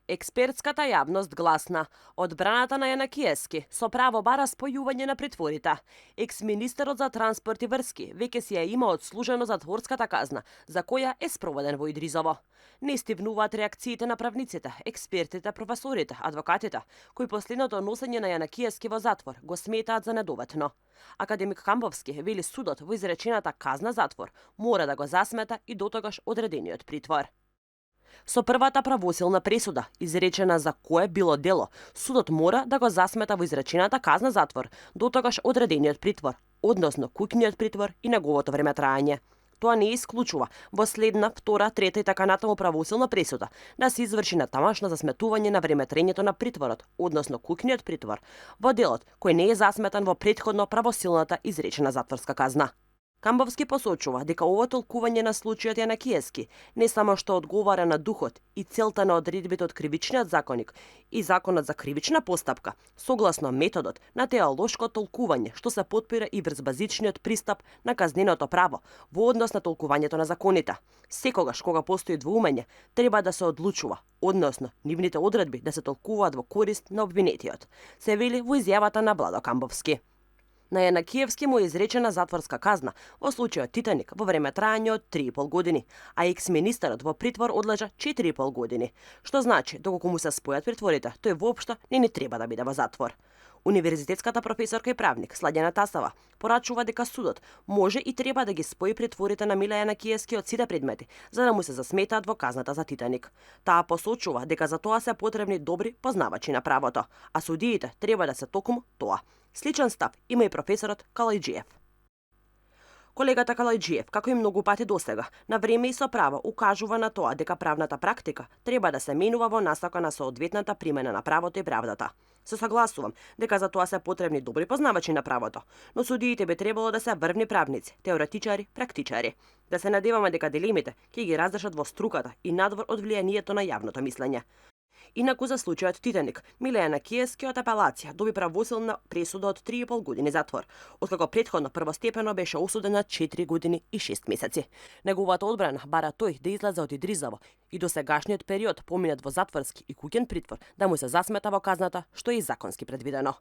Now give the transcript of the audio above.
Експертската јавност гласна. Одбраната на Јанакиевски со право бара спојување на притворите. Екс-министерот за транспорт и врски веќе си ја има одслужено затворската казна, за која е спроведен во Идризово. Не стивнуваат реакциите на правниците, експертите, професорите, адвокатите, кои последното носење на Јанакиевски во затвор го сметаат за недоватно. Академик Камбовски вели судот во изречената казна затвор мора да го засмета и дотогаш одредениот притвор. Со првата правосилна пресуда, изречена за кое било дело, судот мора да го засмета во изречената казна затвор, дотогаш одредениот притвор, односно куќниот притвор и неговото време траење. Тоа не исклучува во следна, втора, трета и така натаму правосилна пресуда да се изврши натамашно засметување на време траењето на притворот, односно куќниот притвор, во делот кој не е засметан во претходно правосилната изречена затворска казна. Камбовски посочува дека ово толкување на случајот Јанакиевски не само што одговара на духот и целта на одредбите од кривичниот законник и законот за кривична постапка, согласно методот на теолошко толкување што се потпира и врз базичниот пристап на казненото право во однос на толкувањето на законите. Секогаш кога постои двоумење, треба да се одлучува, односно нивните одредби да се толкуваат во корист на обвинетиот, се вели во изјавата на Владо Камбовски. На Јанакиевски му е изречена затворска казна во случајот Титаник во време траење од 3,5 години, а екс-министерот во притвор одлежа 4,5 години, што значи доколку му се спојат притворите, тој воопшто не треба да биде во затвор. Универзитетската професорка и правник Сладјана Тасова порачува дека судот може и треба да ги спои притворите на Миле Јанакиевски од сите предмети, за да му се засметаат во казната за Титаник. Таа посочува дека за тоа се потребни добри познавачи на правото, а судиите треба да се токму тоа. Сличен став има и професорот Калајџиев. Колегата Калајџиев, како и многу пати досега, на време и со право укажува на тоа дека правната практика треба да се менува во насока на соодветната примена на правото и правдата. Се согласувам дека за тоа се потребни добри познавачи на правото, но судиите би требало да се врвни правници, теоретичари, практичари. Да се надеваме дека дилемите ќе ги разрешат во струката и надвор од влијанието на јавното мислење. Инаку за случајот Титаник, Миле Јанакиевски од апелација доби правосилна пресуда од 3,5 години затвор, откако претходно првостепено беше осуден на 4 години и 6 месеци. Неговата одбрана бара тој да излезе од Идризово и до сегашниот период поминат во затворски и куќен притвор да му се засмета во казната што е и законски предвидено.